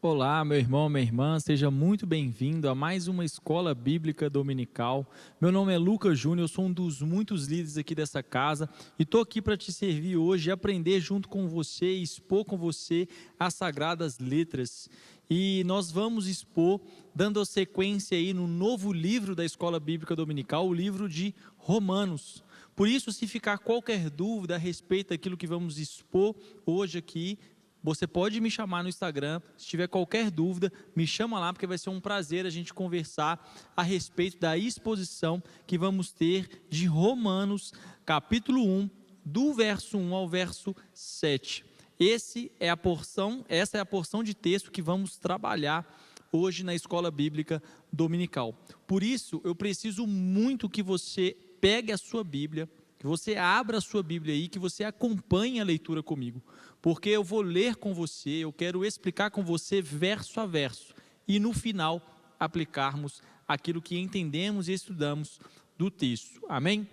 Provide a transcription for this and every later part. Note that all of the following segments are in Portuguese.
Olá, meu irmão, minha irmã, seja muito bem-vindo a mais uma Escola Bíblica Dominical. Meu nome é Lucas Júnior, eu sou um dos muitos líderes aqui dessa casa e estou aqui para te servir hoje e aprender junto com você e expor com você as Sagradas Letras. E nós vamos expor, dando sequência aí no novo livro da Escola Bíblica Dominical, o livro de Romanos. Por isso, se ficar qualquer dúvida a respeito daquilo que vamos expor hoje aqui, você pode me chamar no Instagram, se tiver qualquer dúvida, me chama lá, porque vai ser um prazer a gente conversar a respeito da exposição que vamos ter de Romanos, capítulo 1, do verso 1 ao verso 7. Essa é a porção de texto que vamos trabalhar hoje na Escola Bíblica Dominical. Por isso, eu preciso muito que você pegue a sua Bíblia, que você abra a sua Bíblia aí, que você acompanhe a leitura comigo, porque eu vou ler com você, eu quero explicar com você verso a verso, e no final aplicarmos aquilo que entendemos e estudamos do texto, amém?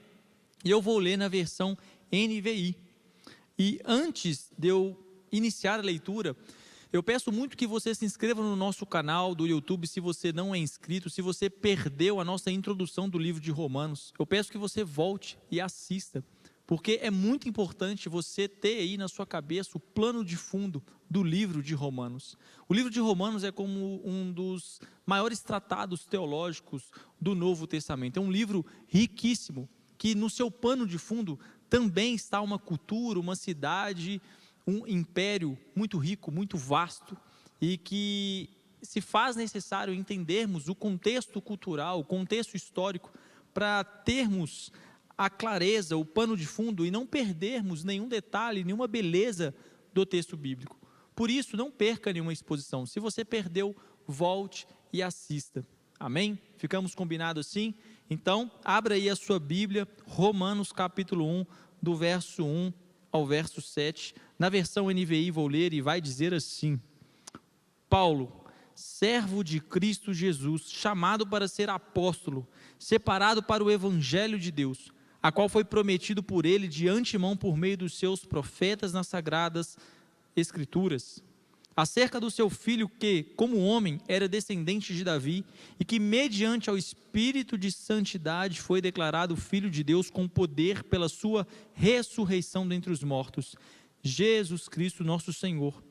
E eu vou ler na versão NVI, e antes de eu iniciar a leitura, eu peço muito que você se inscreva no nosso canal do YouTube, se você não é inscrito, se você perdeu a nossa introdução do livro de Romanos, eu peço que você volte e assista, porque é muito importante você ter aí na sua cabeça o plano de fundo do livro de Romanos. O livro de Romanos é como um dos maiores tratados teológicos do Novo Testamento, é um livro riquíssimo, que no seu pano de fundo também está uma cultura, uma cidade, um império muito rico, muito vasto, e que se faz necessário entendermos o contexto cultural, o contexto histórico, para termos a clareza, o pano de fundo, e não perdermos nenhum detalhe, nenhuma beleza do texto bíblico. Por isso, não perca nenhuma exposição. Se você perdeu, volte e assista. Amém? Ficamos combinados assim? Então, abra aí a sua Bíblia, Romanos capítulo 1, do verso 1 ao verso 7, na versão NVI vou ler e vai dizer assim: Paulo, servo de Cristo Jesus, chamado para ser apóstolo, separado para o evangelho de Deus, a qual foi prometido por ele de antemão por meio dos seus profetas nas sagradas escrituras, acerca do seu filho que, como homem, era descendente de Davi e que, mediante ao Espírito de santidade, foi declarado Filho de Deus com poder pela sua ressurreição dentre os mortos, Jesus Cristo nosso Senhor.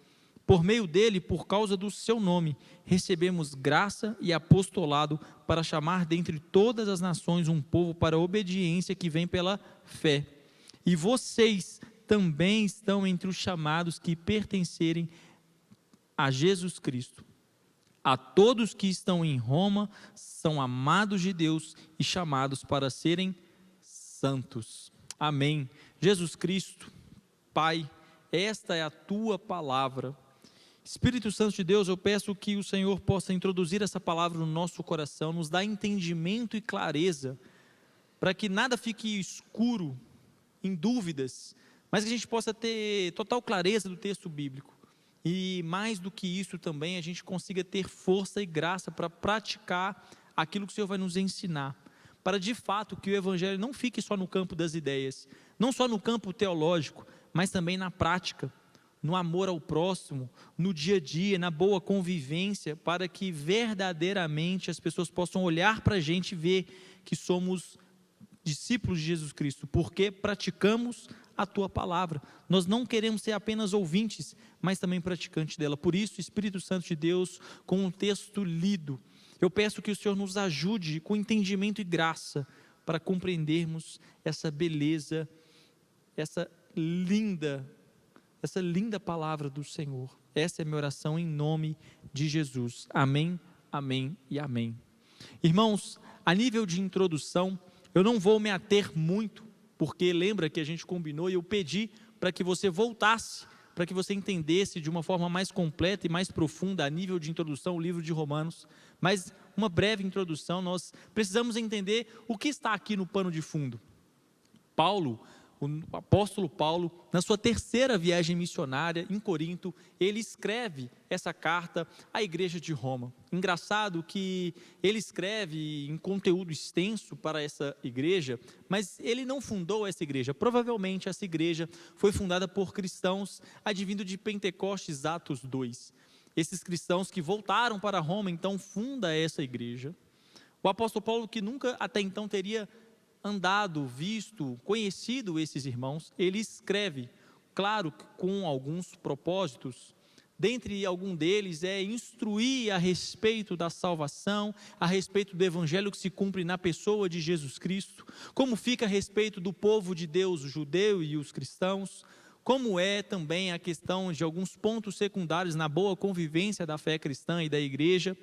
Por meio dele, por causa do seu nome, recebemos graça e apostolado para chamar dentre todas as nações um povo para a obediência que vem pela fé. E vocês também estão entre os chamados que pertencerem a Jesus Cristo. A todos que estão em Roma são amados de Deus e chamados para serem santos. Amém. Jesus Cristo, Pai, esta é a tua palavra. Espírito Santo de Deus, eu peço que o Senhor possa introduzir essa palavra no nosso coração, nos dar entendimento e clareza, para que nada fique escuro, em dúvidas, mas que a gente possa ter total clareza do texto bíblico. E mais do que isso também, a gente consiga ter força e graça para praticar aquilo que o Senhor vai nos ensinar. Para de fato que o Evangelho não fique só no campo das ideias, não só no campo teológico, mas também na prática, no amor ao próximo, no dia a dia, na boa convivência, para que verdadeiramente as pessoas possam olhar para a gente e ver que somos discípulos de Jesus Cristo, porque praticamos a tua palavra. Nós não queremos ser apenas ouvintes, mas também praticantes dela. Por isso, Espírito Santo de Deus, com um texto lido, eu peço que o Senhor nos ajude com entendimento e graça para compreendermos essa beleza, essa linda palavra do Senhor. Essa é a minha oração em nome de Jesus. Amém, amém e amém. Irmãos, a nível de introdução, eu não vou me ater muito, porque lembra que a gente combinou e eu pedi para que você voltasse, para que você entendesse de uma forma mais completa e mais profunda, a nível de introdução, o livro de Romanos. Mas uma breve introdução, nós precisamos entender o que está aqui no pano de fundo. O apóstolo Paulo, na sua terceira viagem missionária em Corinto, ele escreve essa carta à igreja de Roma. Engraçado que ele escreve em conteúdo extenso para essa igreja, mas ele não fundou essa igreja. Provavelmente essa igreja foi fundada por cristãos advindo de Pentecostes, Atos 2. esses cristãos que voltaram para Roma, então funda essa igreja. O apóstolo Paulo, que nunca até então teria andado, visto, conhecido esses irmãos, ele escreve, claro, com alguns propósitos. Dentre algum deles é instruir a respeito da salvação, a respeito do evangelho que se cumpre na pessoa de Jesus Cristo, como fica a respeito do povo de Deus, o judeu e os cristãos, como é também a questão de alguns pontos secundários na boa convivência da fé cristã e da igreja,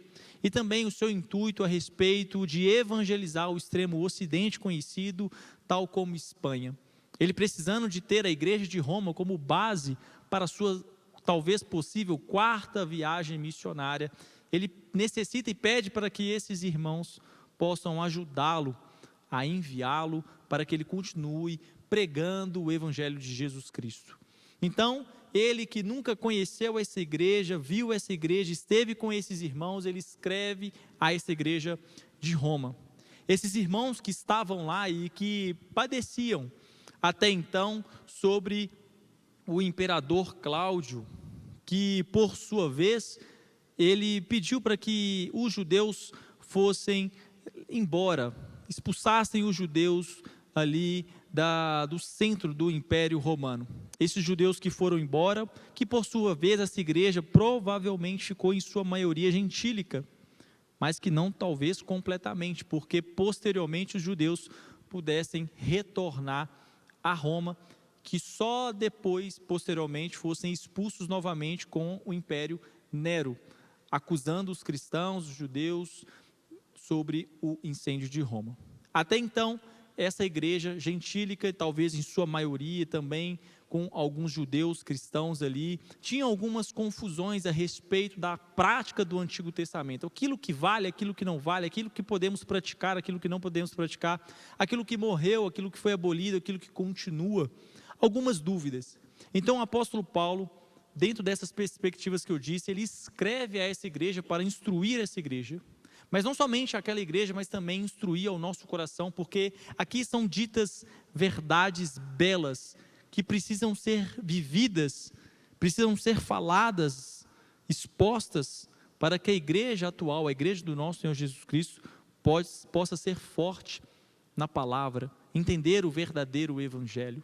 e também o seu intuito a respeito de evangelizar o extremo ocidente conhecido, tal como Espanha. Ele precisando de ter a igreja de Roma como base para a sua talvez possível quarta viagem missionária, ele necessita e pede para que esses irmãos possam ajudá-lo a enviá-lo para que ele continue pregando o evangelho de Jesus Cristo. Então, ele que nunca conheceu essa igreja, viu essa igreja, esteve com esses irmãos, ele escreve a essa igreja de Roma. Esses irmãos que estavam lá e que padeciam até então sobre o imperador Cláudio, que por sua vez, ele pediu para que os judeus fossem embora, expulsassem os judeus ali do centro do Império Romano. Esses judeus que foram embora, que por sua vez essa igreja provavelmente ficou em sua maioria gentílica, mas que não talvez completamente, porque posteriormente os judeus pudessem retornar a Roma, que só depois, posteriormente, fossem expulsos novamente com o Império Nero, acusando os cristãos, os judeus, sobre o incêndio de Roma. Até então, essa igreja gentílica, talvez em sua maioria também, com alguns judeus cristãos ali, tinha algumas confusões a respeito da prática do Antigo Testamento, aquilo que vale, aquilo que não vale, aquilo que podemos praticar, aquilo que não podemos praticar, aquilo que morreu, aquilo que foi abolido, aquilo que continua, algumas dúvidas. Então o apóstolo Paulo, dentro dessas perspectivas que eu disse, ele escreve a essa igreja para instruir essa igreja, mas não somente aquela igreja, mas também instruir ao nosso coração, porque aqui são ditas verdades belas, que precisam ser vividas, precisam ser faladas, expostas, para que a igreja atual, a igreja do nosso Senhor Jesus Cristo, possa ser forte na palavra, entender o verdadeiro evangelho.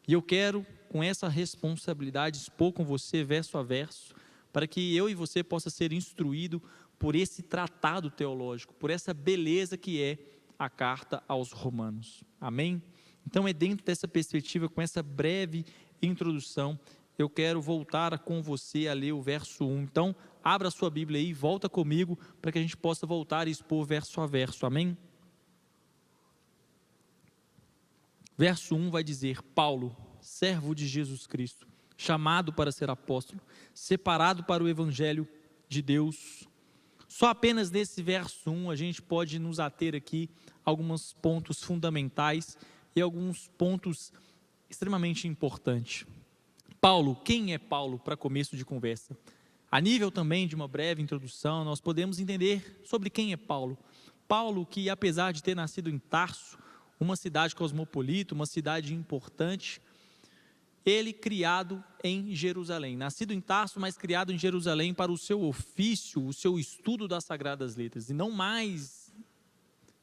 E eu quero, com essa responsabilidade, expor com você verso a verso, para que eu e você possa ser instruído por esse tratado teológico, por essa beleza que é a carta aos Romanos. Amém? Então é dentro dessa perspectiva, com essa breve introdução, eu quero voltar com você a ler o verso 1. Então, abra a sua Bíblia aí, volta comigo, para que a gente possa voltar e expor verso a verso. Amém? Verso 1 vai dizer: Paulo, servo de Jesus Cristo, chamado para ser apóstolo, separado para o evangelho de Deus. Só apenas nesse verso 1 a gente pode nos ater aqui a alguns pontos fundamentais e alguns pontos extremamente importantes. Paulo, quem é Paulo, para começo de conversa? A nível também de uma breve introdução, nós podemos entender sobre quem é Paulo. Paulo, que apesar de ter nascido em Tarso, uma cidade cosmopolita, uma cidade importante, ele criado em Jerusalém, nascido em Tarso, mas criado em Jerusalém para o seu ofício, o seu estudo das Sagradas Letras, e não mais,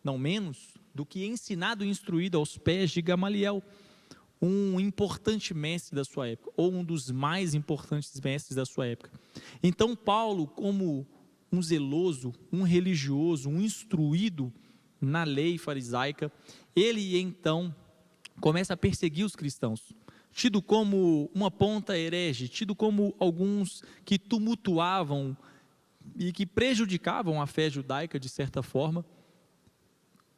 não menos, do que ensinado e instruído aos pés de Gamaliel, um importante mestre da sua época, ou um dos mais importantes mestres da sua época. Então Paulo, como um zeloso, um religioso, um instruído na lei farisaica, ele então começa a perseguir os cristãos, tido como uma ponta herege, tido como alguns que tumultuavam e que prejudicavam a fé judaica de certa forma.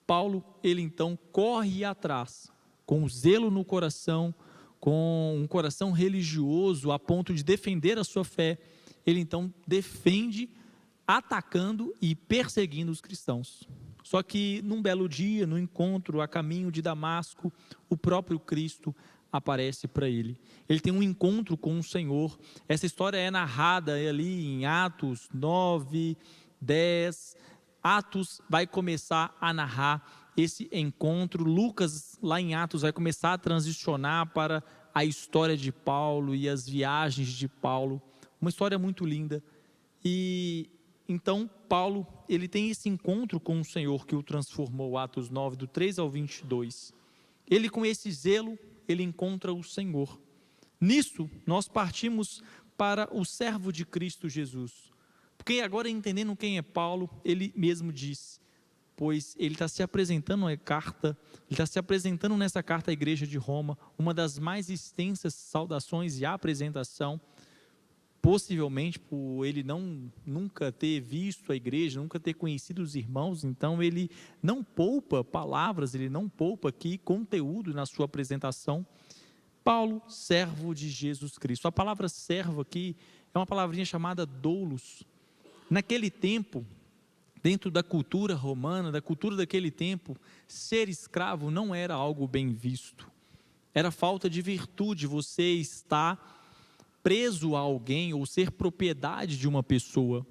Paulo, ele então corre atrás, com zelo no coração, com um coração religioso, a ponto de defender a sua fé. Ele então defende, atacando e perseguindo os cristãos. Só que num belo dia, no encontro a caminho de Damasco, o próprio Cristo aparece para ele. Ele tem um encontro com o Senhor. Essa história é narrada ali em Atos 9, 10. Atos vai começar a narrar esse encontro. Lucas, lá em Atos, vai começar a transicionar para a história de Paulo e as viagens de Paulo. Uma história muito linda. E então Paulo, ele tem esse encontro com o Senhor que o transformou, Atos 9, do 3 ao 22. Ele, com esse zelo, ele encontra o Senhor. Nisso, nós partimos para o servo de Cristo Jesus. Porque agora, entendendo quem é Paulo, ele mesmo diz, pois ele está se apresentando nessa carta à igreja de Roma, uma das mais extensas saudações e apresentação, possivelmente por ele nunca ter visto a igreja, nunca ter conhecido os irmãos, então ele não poupa palavras, ele não poupa aqui conteúdo na sua apresentação. Paulo, servo de Jesus Cristo. A palavra servo aqui é uma palavrinha chamada doulos. Naquele tempo, dentro da cultura romana, da cultura daquele tempo, ser escravo não era algo bem visto. Era falta de virtude, você estar preso a alguém ou ser propriedade de uma pessoa.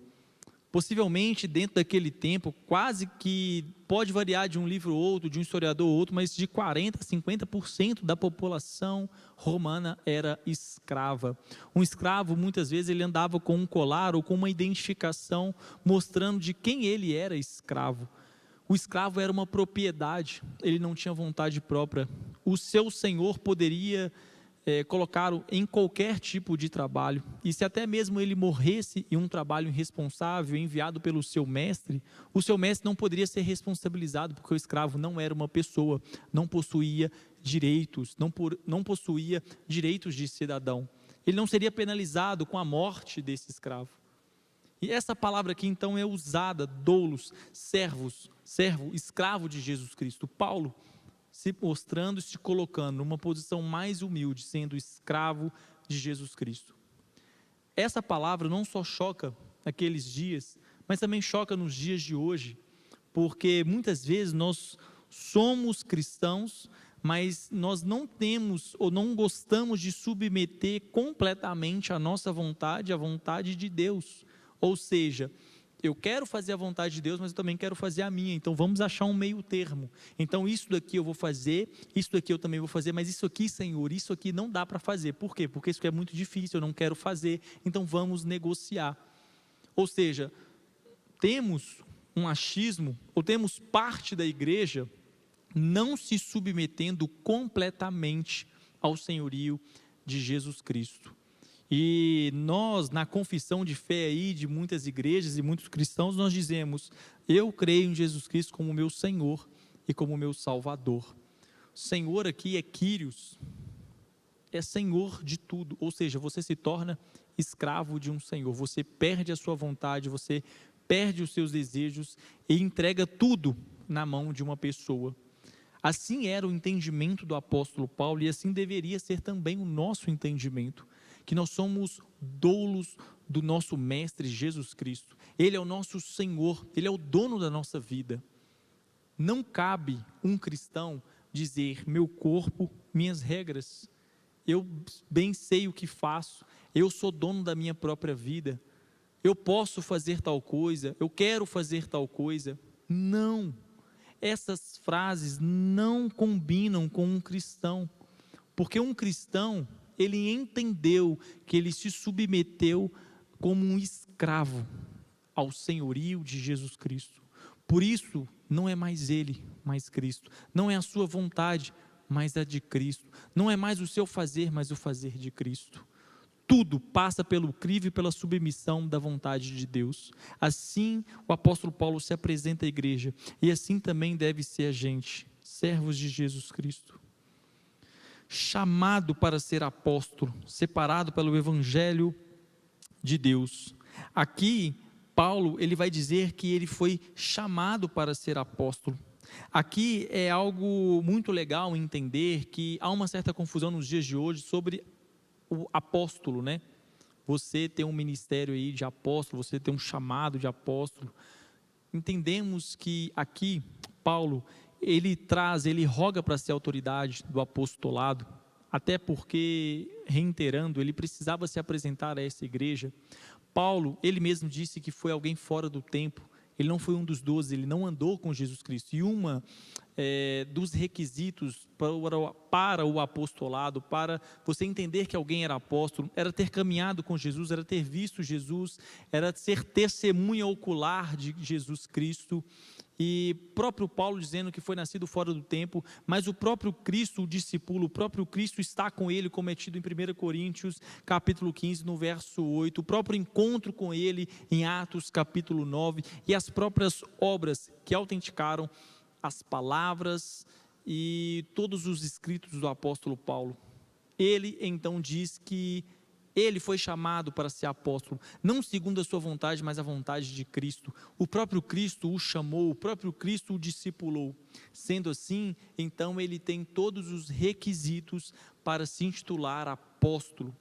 Possivelmente, dentro daquele tempo, quase que pode variar de um livro ou outro, de um historiador ou outro, mas de 40% a 50% da população romana era escrava. Um escravo, muitas vezes, ele andava com um colar ou com uma identificação mostrando de quem ele era escravo. O escravo era uma propriedade, ele não tinha vontade própria. O seu senhor poderia colocá-lo em qualquer tipo de trabalho, e se até mesmo ele morresse em um trabalho irresponsável, enviado pelo seu mestre, o seu mestre não poderia ser responsabilizado, porque o escravo não era uma pessoa, não possuía direitos, não possuía direitos de cidadão, ele não seria penalizado com a morte desse escravo. E essa palavra aqui então é usada, doulos, servo, escravo de Jesus Cristo. Paulo se mostrando, se colocando numa posição mais humilde, sendo escravo de Jesus Cristo. Essa palavra não só choca naqueles dias, mas também choca nos dias de hoje, porque muitas vezes nós somos cristãos, mas nós não temos ou não gostamos de submeter completamente a nossa vontade à vontade de Deus. Ou seja, eu quero fazer a vontade de Deus, mas eu também quero fazer a minha, então vamos achar um meio termo. Então isso daqui eu vou fazer, isso daqui eu também vou fazer, mas isso aqui, Senhor, isso aqui não dá para fazer. Por quê? Porque isso aqui é muito difícil, eu não quero fazer, então vamos negociar. Ou seja, temos um achismo, ou temos parte da igreja não se submetendo completamente ao senhorio de Jesus Cristo. E nós, na confissão de fé aí de muitas igrejas e muitos cristãos, nós dizemos: eu creio em Jesus Cristo como meu Senhor e como meu Salvador. Senhor aqui é Kyrios, é Senhor de tudo, ou seja, você se torna escravo de um Senhor, você perde a sua vontade, você perde os seus desejos e entrega tudo na mão de uma pessoa. Assim era o entendimento do apóstolo Paulo e assim deveria ser também o nosso entendimento, que nós somos doulos do nosso Mestre Jesus Cristo. Ele é o nosso Senhor, Ele é o dono da nossa vida. Não cabe um cristão dizer: meu corpo, minhas regras, eu bem sei o que faço, eu sou dono da minha própria vida, eu posso fazer tal coisa, eu quero fazer tal coisa. Não, essas frases não combinam com um cristão, porque um cristão, ele entendeu que ele se submeteu como um escravo ao senhorio de Jesus Cristo. Por isso, não é mais ele, mas Cristo. Não é a sua vontade, mas a de Cristo. Não é mais o seu fazer, mas o fazer de Cristo. Tudo passa pelo crivo e pela submissão da vontade de Deus. Assim, o apóstolo Paulo se apresenta à igreja, e assim também deve ser a gente, servos de Jesus Cristo. Chamado para ser apóstolo, separado pelo evangelho de Deus. Aqui, Paulo, ele vai dizer que ele foi chamado para ser apóstolo. Aqui é algo muito legal entender que há uma certa confusão nos dias de hoje sobre o apóstolo, né? Você tem um ministério aí de apóstolo, você tem um chamado de apóstolo. Entendemos que aqui, Paulo, ele roga para ser autoridade do apostolado, até porque, reiterando, ele precisava se apresentar a essa igreja. Paulo, ele mesmo disse que foi alguém fora do tempo, ele não foi um dos 12, ele não andou com Jesus Cristo. E dos requisitos para o apostolado, para você entender que alguém era apóstolo, era ter caminhado com Jesus, era ter visto Jesus, era ser testemunha ocular de Jesus Cristo. E próprio Paulo dizendo que foi nascido fora do tempo, mas o próprio Cristo o discípulo, o próprio Cristo está com ele, como é tido em 1 Coríntios capítulo 15, no verso 8, o próprio encontro com ele em Atos capítulo 9, e as próprias obras que autenticaram as palavras e todos os escritos do apóstolo Paulo. Ele então diz que ele foi chamado para ser apóstolo, não segundo a sua vontade, mas a vontade de Cristo. O próprio Cristo o chamou, o próprio Cristo o discipulou. Sendo assim, então ele tem todos os requisitos para se intitular apóstolo.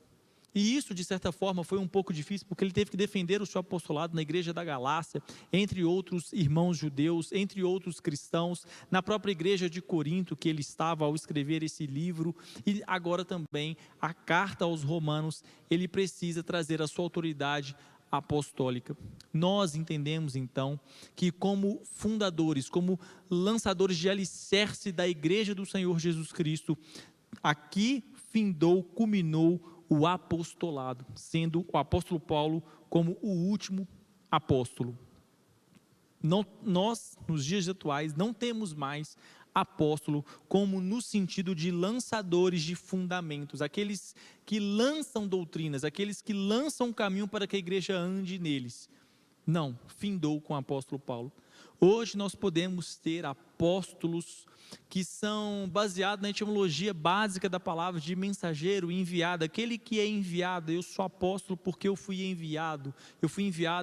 E isso, de certa forma, foi um pouco difícil, porque ele teve que defender o seu apostolado na igreja da Galácia, entre outros irmãos judeus, entre outros cristãos, na própria igreja de Corinto, que ele estava ao escrever esse livro, e agora também a carta aos Romanos, ele precisa trazer a sua autoridade apostólica. Nós entendemos então que, como fundadores, como lançadores de alicerce da igreja do Senhor Jesus Cristo, aqui culminou o apostolado, sendo o apóstolo Paulo como o último apóstolo. Nós, nos dias atuais, não temos mais apóstolo como no sentido de lançadores de fundamentos, aqueles que lançam doutrinas, aqueles que lançam o caminho para que a igreja ande neles. Não, findou com o apóstolo Paulo. Hoje nós podemos ter apóstolos que são baseados na etimologia básica da palavra de mensageiro, enviado, aquele que é enviado. Eu sou apóstolo porque eu fui enviado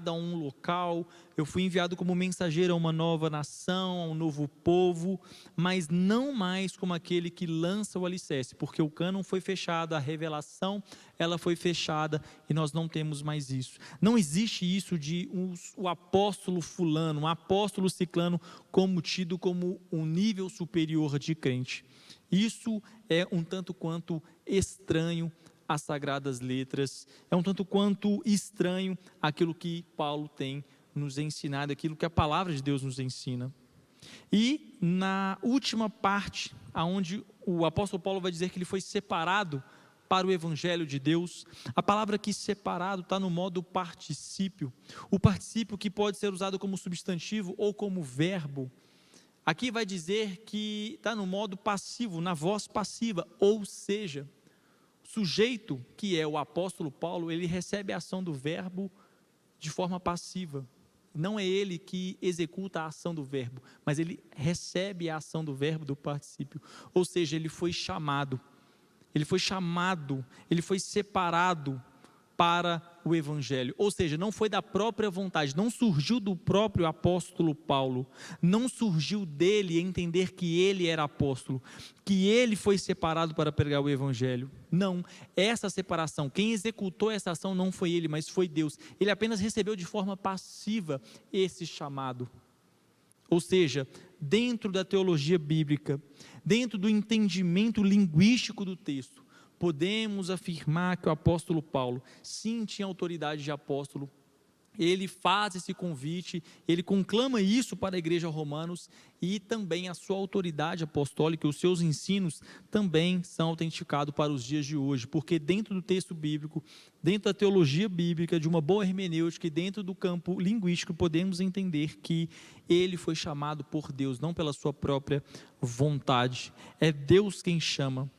a um local, eu fui enviado como mensageiro a uma nova nação, a um novo povo, mas não mais como aquele que lança o alicerce, porque o cânon foi fechado, a revelação ela foi fechada e nós não temos mais isso. Não existe isso de o apóstolo fulano, um apóstolo ciclano como tido como um nível superior de crente. Isso é um tanto quanto estranho às sagradas letras, é um tanto quanto estranho aquilo que Paulo tem nos ensinado, aquilo que a palavra de Deus nos ensina. E na última parte, onde o apóstolo Paulo vai dizer que ele foi separado para o evangelho de Deus, a palavra aqui separado está no modo particípio, o particípio que pode ser usado como substantivo ou como verbo. Aqui vai dizer que está no modo passivo, na voz passiva, ou seja, o sujeito, que é o apóstolo Paulo, ele recebe a ação do verbo de forma passiva. Não é ele que executa a ação do verbo, mas ele recebe a ação do verbo do particípio, ou seja, ele foi chamado, ele foi separado para o evangelho, ou seja, não foi da própria vontade, não surgiu do próprio apóstolo Paulo, não surgiu dele entender que ele era apóstolo, que ele foi separado para pregar o evangelho. Não, essa separação, quem executou essa ação não foi ele, mas foi Deus. Ele apenas recebeu de forma passiva esse chamado. Ou seja, dentro da teologia bíblica, dentro do entendimento linguístico do texto, podemos afirmar que o apóstolo Paulo, sim, tinha autoridade de apóstolo. Ele faz esse convite, ele conclama isso para a igreja romanos, e também a sua autoridade apostólica, os seus ensinos também são autenticados para os dias de hoje, porque dentro do texto bíblico, dentro da teologia bíblica, de uma boa hermenêutica e dentro do campo linguístico, podemos entender que ele foi chamado por Deus, não pela sua própria vontade. É Deus quem chama.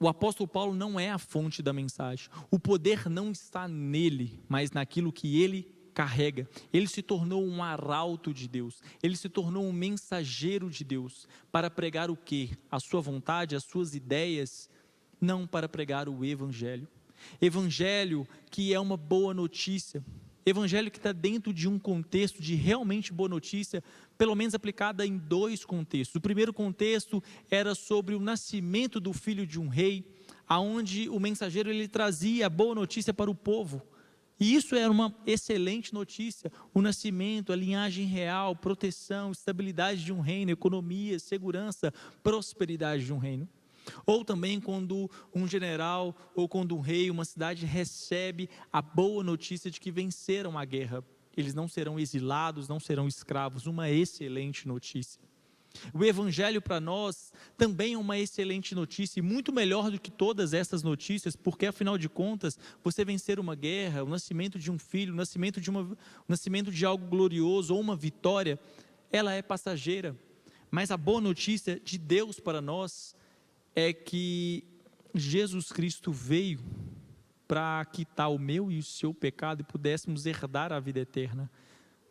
O apóstolo Paulo não é a fonte da mensagem, o poder não está nele, mas naquilo que ele carrega. Ele se tornou um arauto de Deus, ele se tornou um mensageiro de Deus, para pregar o quê? A sua vontade, as suas ideias, não para pregar o evangelho. Evangelho que é uma boa notícia, evangelho que está dentro de um contexto de realmente boa notícia, pelo menos aplicada em dois contextos. O primeiro contexto era sobre o nascimento do filho de um rei, aonde o mensageiro ele trazia a boa notícia para o povo. E isso era uma excelente notícia, o nascimento, a linhagem real, proteção, estabilidade de um reino, economia, segurança, prosperidade de um reino. Ou também quando um general ou quando um rei, uma cidade recebe a boa notícia de que venceram a guerra. eles não serão exilados, não serão escravos. Uma excelente notícia. O Evangelho para nós também é uma excelente notícia, e muito melhor do que todas essas notícias, porque afinal de contas, você vencer uma guerra, o nascimento de um filho, o nascimento de algo glorioso ou uma vitória, ela é passageira. Mas a boa notícia de Deus para nós é que Jesus Cristo veio para quitar o meu e o seu pecado e pudéssemos herdar a vida eterna.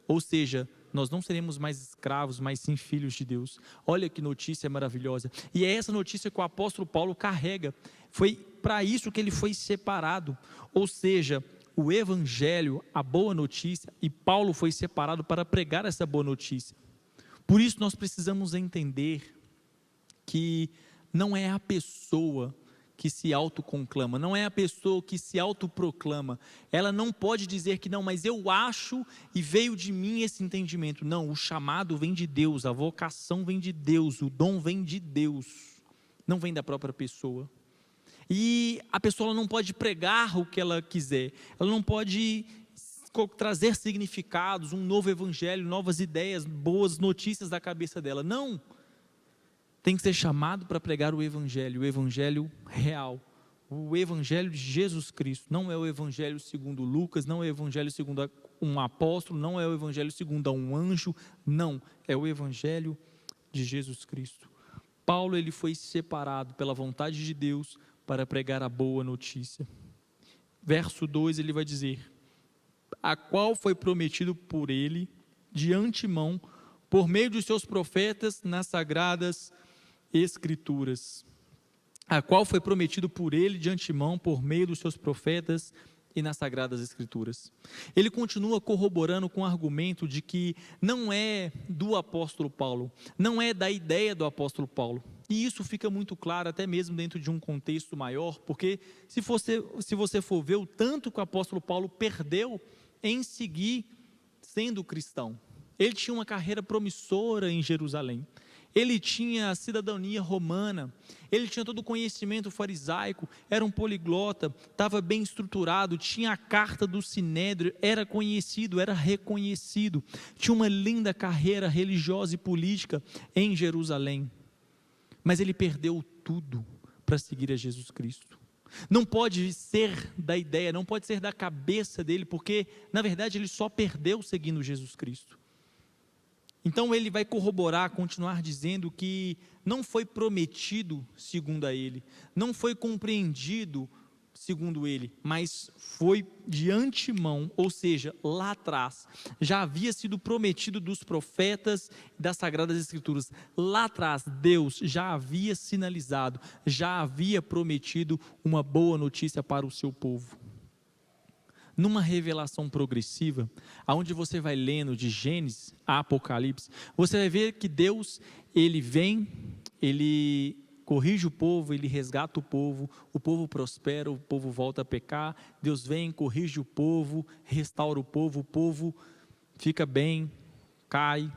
Ou seja, nós não seremos mais escravos, mas sim filhos de Deus. Olha que notícia maravilhosa. E é essa notícia que o apóstolo Paulo carrega. Foi para isso que ele foi separado. Ou seja, o Evangelho, a boa notícia, e Paulo foi separado para pregar essa boa notícia. Por isso nós precisamos entender que não é a pessoa que se autoconclama, não é a pessoa que se autoproclama, ela não pode dizer que não, mas eu acho e veio de mim esse entendimento. Não, o chamado vem de Deus, a vocação vem de Deus, o dom vem de Deus, não vem da própria pessoa. E a pessoa não pode pregar o que ela quiser, ela não pode trazer significados, um novo evangelho, novas ideias, boas notícias da cabeça dela, não. Tem que ser chamado para pregar o evangelho real, o evangelho de Jesus Cristo. Não é o evangelho segundo Lucas, não é o evangelho segundo um apóstolo, não é o evangelho segundo um anjo, não, é o evangelho de Jesus Cristo. Paulo, ele foi separado pela vontade de Deus para pregar a boa notícia. Verso 2, ele vai dizer: a qual foi prometido por ele de antemão, por meio dos seus profetas nas sagradas Escrituras, a qual foi prometido por ele de antemão, por meio dos seus profetas e nas Sagradas Escrituras. Ele continua corroborando com o argumento de que não é do apóstolo Paulo, não é da ideia do apóstolo Paulo. E isso fica muito claro até mesmo dentro de um contexto maior, porque se você for ver o tanto que o apóstolo Paulo perdeu em seguir sendo cristão. Ele tinha uma carreira promissora em Jerusalém. Ele tinha a cidadania romana, ele tinha todo o conhecimento farisaico, era um poliglota, estava bem estruturado, tinha a carta do Sinédrio, era conhecido, era reconhecido, tinha uma linda carreira religiosa e política em Jerusalém, mas ele perdeu tudo para seguir a Jesus Cristo. Não pode ser da ideia, não pode ser da cabeça dele, porque na verdade ele só perdeu seguindo Jesus Cristo. Então ele vai corroborar, continuar dizendo que não foi prometido segundo a ele, não foi compreendido segundo ele, mas foi de antemão, ou seja, lá atrás, já havia sido prometido dos profetas das Sagradas Escrituras. Lá atrás, Deus já havia sinalizado, já havia prometido uma boa notícia para o seu povo. Numa revelação progressiva, aonde você vai lendo de Gênesis a Apocalipse, você vai ver que Deus, ele vem, ele corrige o povo, ele resgata o povo prospera, o povo volta a pecar, Deus vem, corrige o povo, restaura o povo fica bem, cai,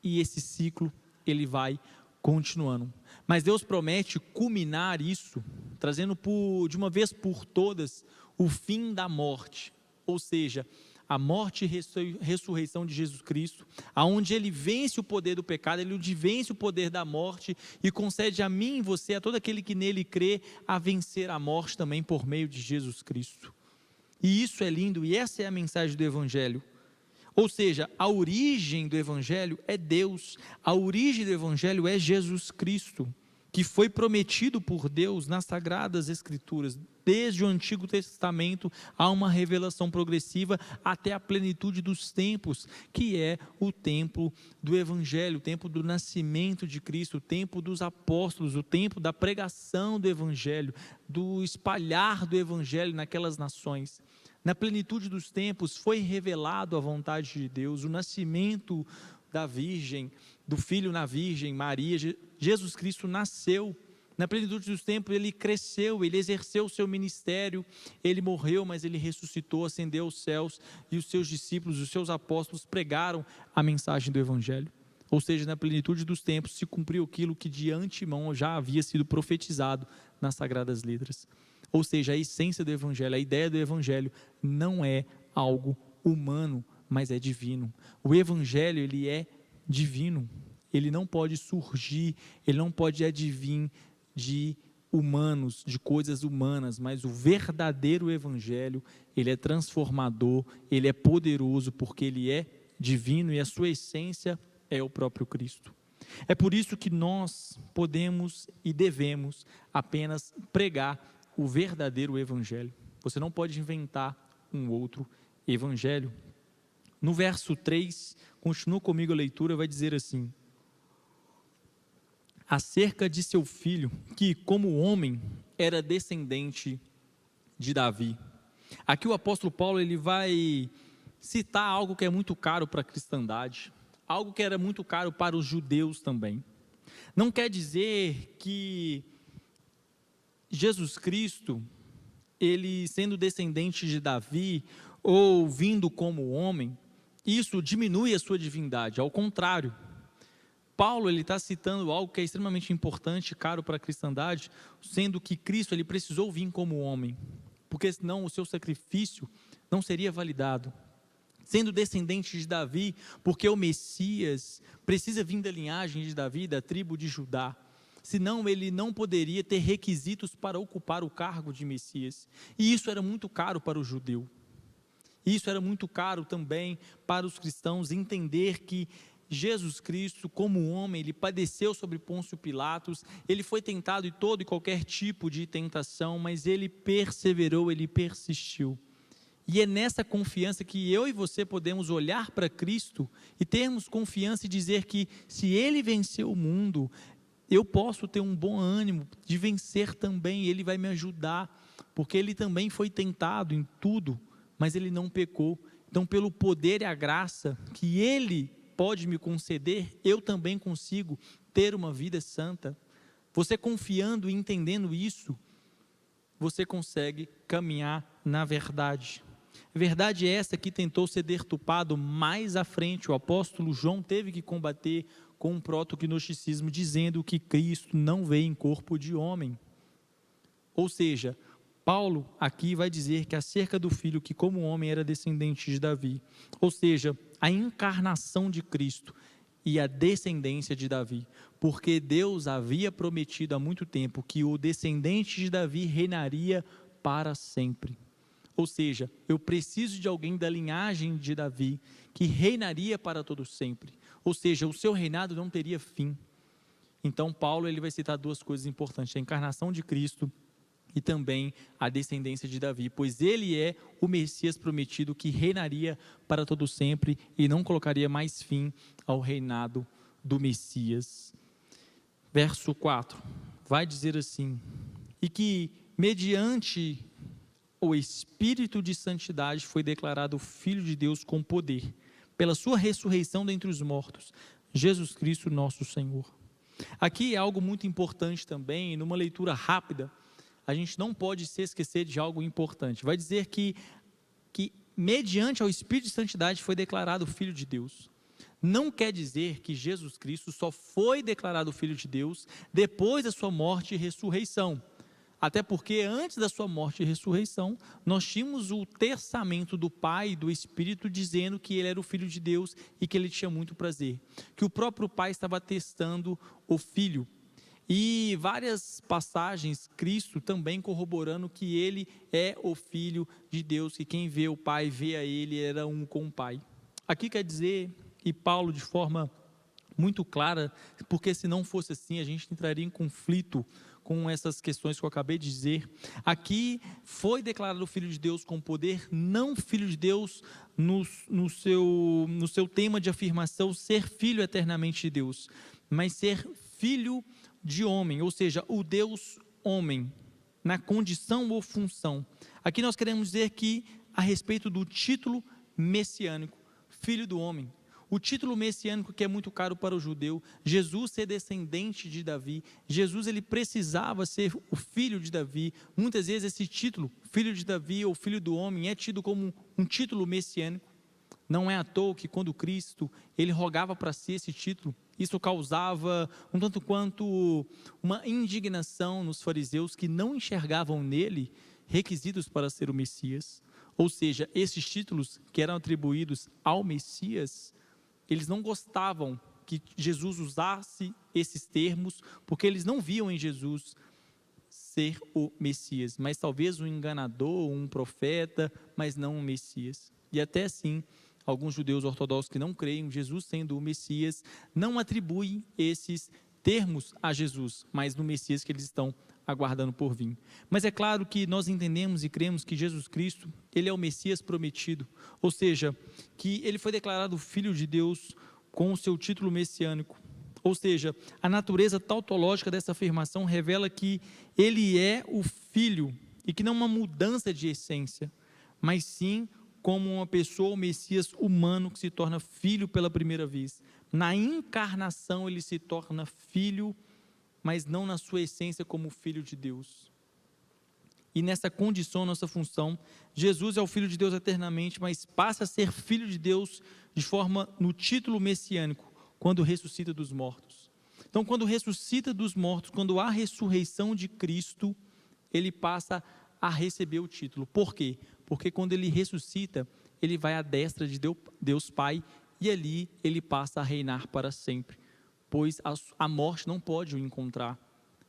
e esse ciclo, ele vai continuando. Mas Deus promete culminar isso, trazendo de uma vez por todas, o fim da morte, ou seja, a morte e ressurreição de Jesus Cristo, aonde ele vence o poder do pecado, ele vence o poder da morte e concede a mim e você, a todo aquele que nele crê, a vencer a morte também por meio de Jesus Cristo. E isso é lindo, e essa é a mensagem do Evangelho. Ou seja, a origem do Evangelho é Deus, a origem do Evangelho é Jesus Cristo, que foi prometido por Deus nas Sagradas Escrituras. Desde o Antigo Testamento há uma revelação progressiva até a plenitude dos tempos, que é o tempo do Evangelho, o tempo do nascimento de Cristo, o tempo dos apóstolos, o tempo da pregação do Evangelho, do espalhar do Evangelho naquelas nações. Na plenitude dos tempos foi revelado a vontade de Deus, o nascimento da Virgem, do Filho na Virgem Maria. Jesus Cristo nasceu. Na plenitude dos tempos ele cresceu, ele exerceu o seu ministério, ele morreu, mas ele ressuscitou, ascendeu aos céus, e os seus discípulos, os seus apóstolos pregaram a mensagem do Evangelho. Ou seja, na plenitude dos tempos se cumpriu aquilo que de antemão já havia sido profetizado nas Sagradas Letras. Ou seja, a essência do Evangelho, a ideia do Evangelho não é algo humano, mas é divino. O evangelho, ele é divino. Ele não pode surgir, ele não pode advir de humanos, de coisas humanas, mas o verdadeiro evangelho, ele é transformador, ele é poderoso, porque ele é divino e a sua essência é o próprio Cristo. É por isso que nós podemos e devemos apenas pregar o verdadeiro evangelho. Você não pode inventar um outro evangelho. No verso 3, continua comigo a leitura, vai dizer assim: acerca de seu filho, que como homem era descendente de Davi. Aqui o apóstolo Paulo ele vai citar algo que é muito caro para a cristandade, algo que era muito caro para os judeus também. Não quer dizer que Jesus Cristo, ele sendo descendente de Davi, ou vindo como homem, isso diminui a sua divindade, ao contrário. Paulo ele está citando algo que é extremamente importante, caro para a cristandade, sendo que Cristo ele precisou vir como homem, porque senão o seu sacrifício não seria validado. Sendo descendente de Davi, porque o Messias precisa vir da linhagem de Davi, da tribo de Judá. Senão ele não poderia ter requisitos para ocupar o cargo de Messias. E isso era muito caro para o judeu. Isso era muito caro também para os cristãos entender que Jesus Cristo, como homem, ele padeceu sobre Pôncio Pilatos, ele foi tentado em todo e qualquer tipo de tentação, mas ele perseverou, ele persistiu. E é nessa confiança que eu e você podemos olhar para Cristo e termos confiança e dizer que se Ele venceu o mundo, eu posso ter um bom ânimo de vencer também, Ele vai me ajudar, porque Ele também foi tentado em tudo, mas Ele não pecou. Então, pelo poder e a graça que Ele pode me conceder, eu também consigo ter uma vida santa. Você confiando e entendendo isso, você consegue caminhar na verdade. A verdade é essa que tentou ser deturpado mais à frente. O apóstolo João teve que combater com um proto-gnosticismo, dizendo que Cristo não veio em corpo de homem. Ou seja, Paulo aqui vai dizer que acerca do filho que como homem era descendente de Davi, ou seja, a encarnação de Cristo e a descendência de Davi, porque Deus havia prometido há muito tempo que o descendente de Davi reinaria para sempre. Ou seja, eu preciso de alguém da linhagem de Davi que reinaria para todo sempre. Ou seja, o seu reinado não teria fim. Então Paulo ele vai citar duas coisas importantes: a encarnação de Cristo e também a descendência de Davi, pois ele é o Messias prometido que reinaria para todo sempre e não colocaria mais fim ao reinado do Messias. Verso 4, vai dizer assim: e que mediante o Espírito de Santidade foi declarado Filho de Deus com poder, pela sua ressurreição dentre os mortos, Jesus Cristo nosso Senhor. Aqui é algo muito importante também, numa leitura rápida, a gente não pode se esquecer de algo importante. Vai dizer que mediante ao Espírito de Santidade foi declarado Filho de Deus. Não quer dizer que Jesus Cristo só foi declarado Filho de Deus depois da sua morte e ressurreição. Até porque antes da sua morte e ressurreição, nós tínhamos o testamento do Pai e do Espírito dizendo que ele era o Filho de Deus e que ele tinha muito prazer. Que o próprio Pai estava testando o Filho. E várias passagens, Cristo também corroborando que ele é o Filho de Deus, que quem vê o Pai, vê a ele, era um com o Pai. Aqui quer dizer, e Paulo de forma muito clara, porque se não fosse assim, a gente entraria em conflito com essas questões que eu acabei de dizer. Aqui foi declarado o Filho de Deus com poder, não Filho de Deus no seu tema de afirmação, ser filho eternamente de Deus, mas ser filho de homem, ou seja, o Deus homem, na condição ou função. Aqui nós queremos dizer que, a respeito do título messiânico, filho do homem, o título messiânico que é muito caro para o judeu, Jesus ser descendente de Davi, Jesus ele precisava ser o filho de Davi. Muitas vezes esse título, filho de Davi ou filho do homem, é tido como um título messiânico. Não é à toa que quando Cristo ele rogava para si esse título, isso causava um tanto quanto uma indignação nos fariseus que não enxergavam nele requisitos para ser o Messias. Ou seja, esses títulos que eram atribuídos ao Messias, eles não gostavam que Jesus usasse esses termos, porque eles não viam em Jesus ser o Messias, mas talvez um enganador, um profeta, mas não um Messias. E até assim, alguns judeus ortodoxos que não creem em Jesus sendo o Messias, não atribuem esses termos a Jesus, mas no Messias que eles estão aguardando por vir. Mas é claro que nós entendemos e cremos que Jesus Cristo, ele é o Messias prometido, ou seja, que ele foi declarado Filho de Deus com o seu título messiânico. Ou seja, a natureza tautológica dessa afirmação revela que ele é o Filho, e que não uma mudança de essência, mas sim como uma pessoa, o Messias humano que se torna filho pela primeira vez. Na encarnação ele se torna filho, mas não na sua essência como filho de Deus. E nessa condição, nossa função, Jesus é o Filho de Deus eternamente, mas passa a ser Filho de Deus de forma no título messiânico, quando ressuscita dos mortos. Então, quando ressuscita dos mortos, quando há ressurreição de Cristo, ele passa a receber o título. Por quê? Porque quando ele ressuscita, ele vai à destra de Deus Pai, e ali ele passa a reinar para sempre, pois a morte não pode o encontrar.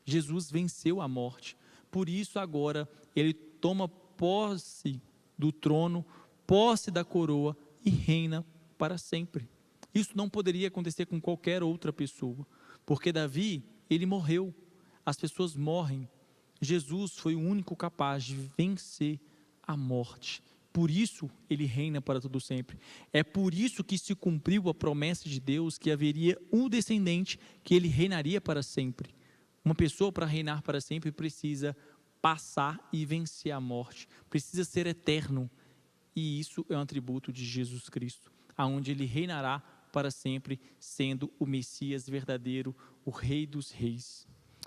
Jesus venceu a morte. Por isso agora ele toma posse do trono, posse da coroa e reina para sempre. Isso não poderia acontecer com qualquer outra pessoa, porque Davi, ele morreu, as pessoas morrem. Jesus foi o único capaz de vencer a morte. Por isso ele reina para todo sempre. É por isso que se cumpriu a promessa de Deus que haveria um descendente que ele reinaria para sempre. Uma pessoa, para reinar para sempre, precisa passar e vencer a morte, precisa ser eterno, e isso é um atributo de Jesus Cristo, aonde ele reinará para sempre, sendo o Messias verdadeiro, o Rei dos Reis.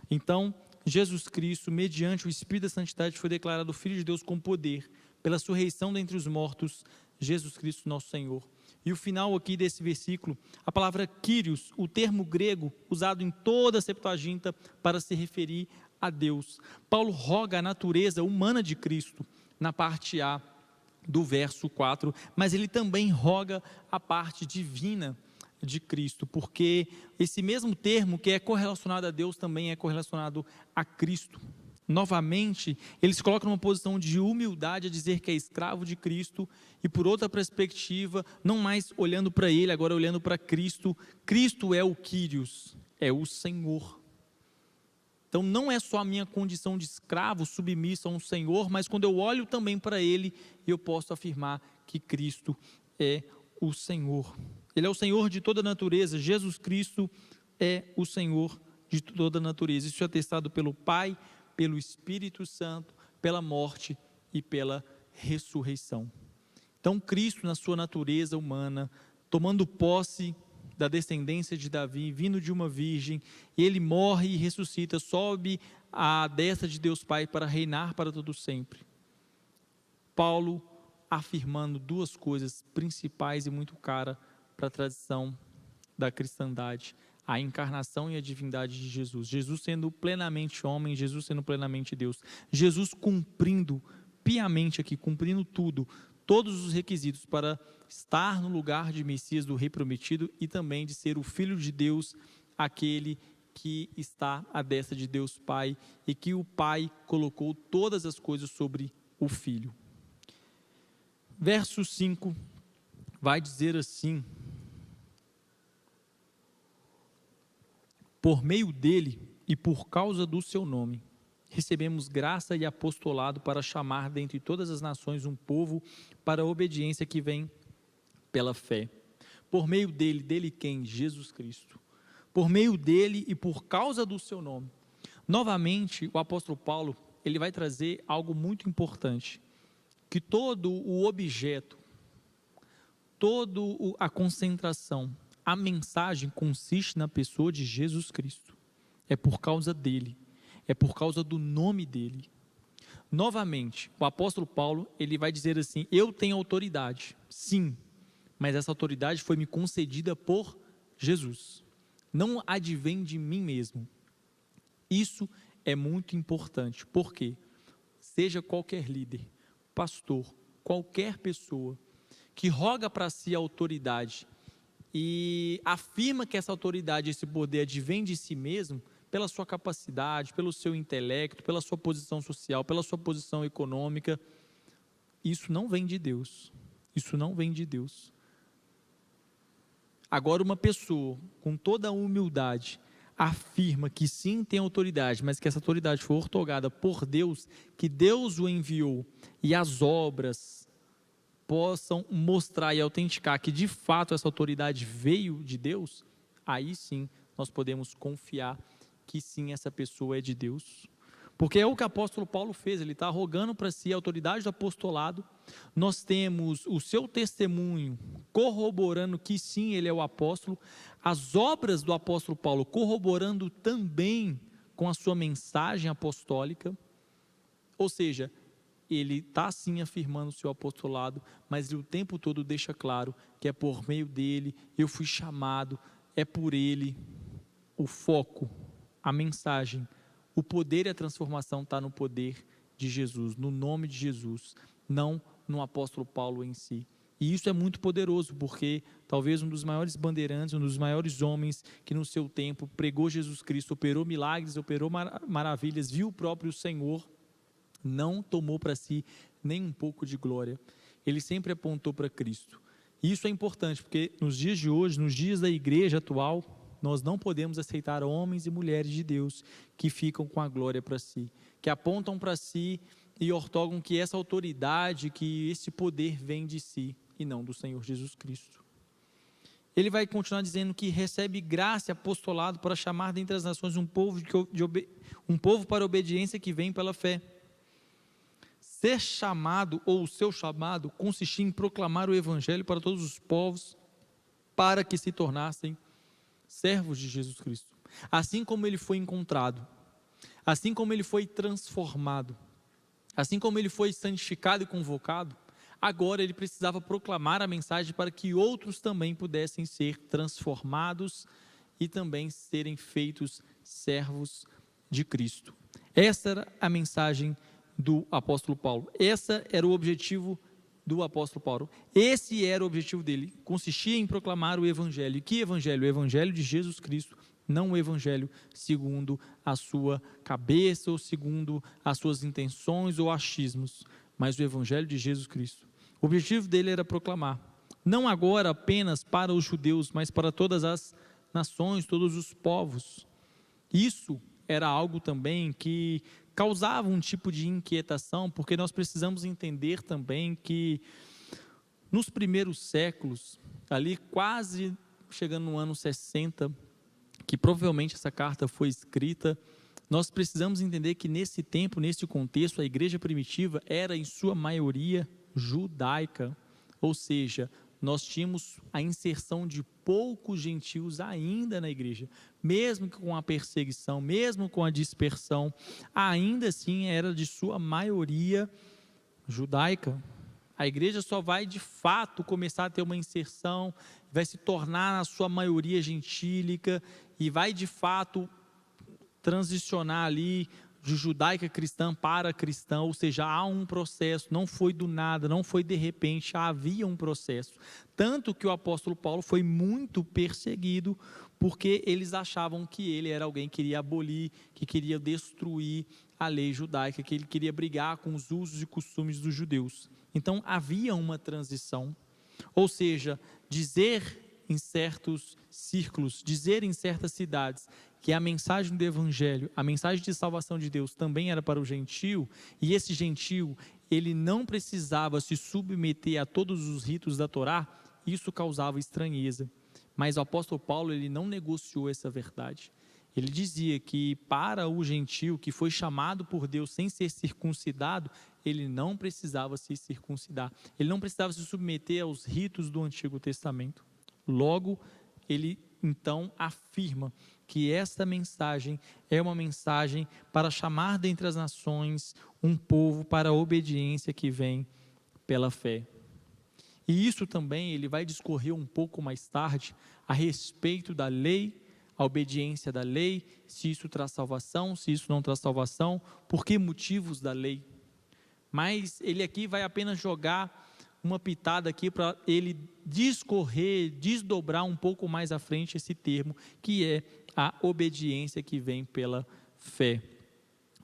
Então, Jesus Cristo, mediante o Espírito da Santidade, foi declarado Filho de Deus com poder, pela ressurreição dentre os mortos, Jesus Cristo nosso Senhor. E o final aqui desse versículo, a palavra Kyrios, o termo grego usado em toda a Septuaginta para se referir a Deus. Paulo roga a natureza humana de Cristo, na parte A do verso 4, mas ele também roga a parte divina de Cristo, porque esse mesmo termo que é correlacionado a Deus também é correlacionado a Cristo. Novamente, ele se coloca numa posição de humildade a dizer que é escravo de Cristo, e por outra perspectiva, não mais olhando para ele, agora olhando para Cristo. Cristo é o Kyrios, é o Senhor. Então não é só a minha condição de escravo submisso a um Senhor, mas quando eu olho também para ele, eu posso afirmar que Cristo é o Senhor. Ele é o Senhor de toda a natureza. Jesus Cristo é o Senhor de toda a natureza. Isso é atestado pelo Pai, pelo Espírito Santo, pela morte e pela ressurreição. Então Cristo, na sua natureza humana, tomando posse da descendência de Davi, vindo de uma virgem, ele morre e ressuscita, sobe à destra de Deus Pai para reinar para todo sempre. Paulo afirmando duas coisas principais e muito caras para a tradição da cristandade: a encarnação e a divindade de Jesus. Jesus sendo plenamente homem, Jesus sendo plenamente Deus. Jesus cumprindo piamente aqui, cumprindo tudo, todos os requisitos para estar no lugar de Messias, do Rei prometido, e também de ser o Filho de Deus, aquele que está à destra de Deus Pai, e que o Pai colocou todas as coisas sobre o Filho. Verso 5 vai dizer assim: por meio dele e por causa do seu nome, recebemos graça e apostolado para chamar dentre todas as nações um povo para a obediência que vem pela fé. Por meio dele, dele quem? Jesus Cristo. Por meio dele e por causa do seu nome. Novamente, o apóstolo Paulo, ele vai trazer algo muito importante, que todo o objeto, toda a concentração, a mensagem consiste na pessoa de Jesus Cristo. É por causa dele, é por causa do nome dele. Novamente, o apóstolo Paulo, ele vai dizer assim: eu tenho autoridade, sim, mas essa autoridade foi me concedida por Jesus, não advém de mim mesmo. Isso é muito importante, porque seja qualquer líder, pastor, qualquer pessoa que roga para si a autoridade e afirma que essa autoridade, esse poder advém de si mesmo, pela sua capacidade, pelo seu intelecto, pela sua posição social, pela sua posição econômica, isso não vem de Deus. Isso não vem de Deus. Agora, uma pessoa com toda a humildade afirma que sim tem autoridade, mas que essa autoridade foi outorgada por Deus, que Deus o enviou, e as obras possam mostrar e autenticar que de fato essa autoridade veio de Deus, aí sim nós podemos confiar que sim, essa pessoa é de Deus. Porque é o que o apóstolo Paulo fez, ele está rogando para si a autoridade do apostolado. Nós temos o seu testemunho corroborando que sim, ele é o apóstolo, as obras do apóstolo Paulo corroborando também com a sua mensagem apostólica, ou seja, ele está sim afirmando o seu apostolado, mas ele o tempo todo deixa claro que é por meio dele, eu fui chamado, é por ele. O foco, a mensagem, o poder e a transformação está no poder de Jesus, no nome de Jesus, não no apóstolo Paulo em si. E isso é muito poderoso, porque talvez um dos maiores bandeirantes, um dos maiores homens que no seu tempo pregou Jesus Cristo, operou milagres, operou maravilhas, viu o próprio Senhor, não tomou para si nem um pouco de glória. Ele sempre apontou para Cristo. E isso é importante, porque nos dias de hoje, nos dias da igreja atual, nós não podemos aceitar homens e mulheres de Deus que ficam com a glória para si, que apontam para si e ortogam que essa autoridade, que esse poder vem de si e não do Senhor Jesus Cristo. Ele vai continuar dizendo que recebe graça e apostolado para chamar dentre as nações um povo para a obediência que vem pela fé. Ser chamado, ou o seu chamado, consistia em proclamar o evangelho para todos os povos, para que se tornassem servos de Jesus Cristo. Assim como ele foi encontrado, assim como ele foi transformado, assim como ele foi santificado e convocado, agora ele precisava proclamar a mensagem para que outros também pudessem ser transformados e também serem feitos servos de Cristo. Essa era a mensagem do apóstolo Paulo. Esse era o objetivo do apóstolo Paulo. Esse era o objetivo dele. Consistia em proclamar o evangelho. E que evangelho? O evangelho de Jesus Cristo, não o evangelho segundo a sua cabeça ou segundo as suas intenções ou achismos, mas o evangelho de Jesus Cristo. O objetivo dele era proclamar, não agora apenas para os judeus, mas para todas as nações, todos os povos. Isso era algo também que causava um tipo de inquietação, porque nós precisamos entender também que nos primeiros séculos, ali quase chegando no ano 60, que provavelmente essa carta foi escrita, nós precisamos entender que nesse tempo, nesse contexto, a igreja primitiva era em sua maioria judaica, ou seja, nós tínhamos a inserção de poucos gentios ainda na igreja, mesmo com a perseguição, mesmo com a dispersão, ainda assim era de sua maioria judaica. A igreja só vai de fato começar a ter uma inserção, vai se tornar na sua maioria gentílica e vai de fato transicionar ali de judaica cristã para cristã, ou seja, há um processo, não foi do nada, não foi de repente, havia um processo. Tanto que o apóstolo Paulo foi muito perseguido, porque eles achavam que ele era alguém que queria abolir, que queria destruir a lei judaica, que ele queria brigar com os usos e costumes dos judeus. Então havia uma transição, ou seja, dizer em certos círculos, dizer em certas cidades que a mensagem do evangelho, a mensagem de salvação de Deus também era para o gentio, e esse gentio, ele não precisava se submeter a todos os ritos da Torá, isso causava estranheza. Mas o apóstolo Paulo, ele não negociou essa verdade. Ele dizia que para o gentio que foi chamado por Deus sem ser circuncidado, ele não precisava se circuncidar, ele não precisava se submeter aos ritos do Antigo Testamento. Logo, ele então afirma que esta mensagem é uma mensagem para chamar dentre as nações um povo para a obediência que vem pela fé. E isso também ele vai discorrer um pouco mais tarde a respeito da lei, a obediência da lei, se isso traz salvação, se isso não traz salvação, por que motivos da lei. mas ele aqui vai apenas jogar uma pitada aqui para ele discorrer, desdobrar um pouco mais à frente esse termo, que é a obediência que vem pela fé.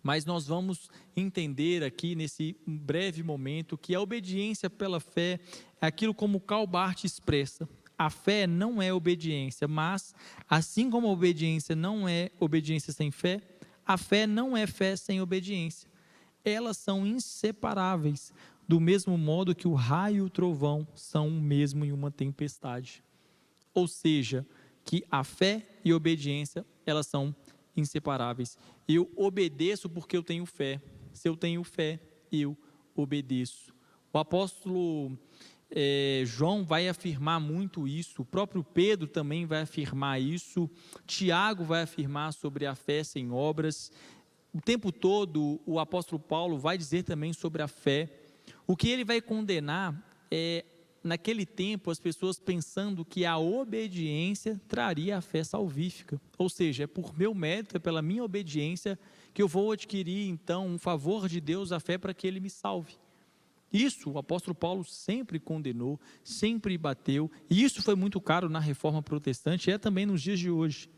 Mas nós vamos entender aqui nesse breve momento que a obediência pela fé é aquilo como Karl Barth expressa. A fé não é obediência, mas assim como a obediência não é obediência sem fé, a fé não é fé sem obediência. Elas são inseparáveis, do mesmo modo que o raio e o trovão são o mesmo em uma tempestade. Ou seja, que a fé e a obediência, elas são inseparáveis. Eu obedeço porque eu tenho fé. Se eu tenho fé, eu obedeço. O apóstolo João vai afirmar muito isso, o próprio Pedro também vai afirmar isso, Tiago vai afirmar sobre a fé sem obras. O tempo todo o apóstolo Paulo vai dizer também sobre a fé. O que ele vai condenar é, naquele tempo, as pessoas pensando que a obediência traria a fé salvífica. Ou seja, é por meu mérito, é pela minha obediência que eu vou adquirir, então, um favor de Deus, a fé para que Ele me salve. Isso o apóstolo Paulo sempre condenou, sempre bateu, e isso foi muito caro na Reforma Protestante, e é também nos dias de hoje.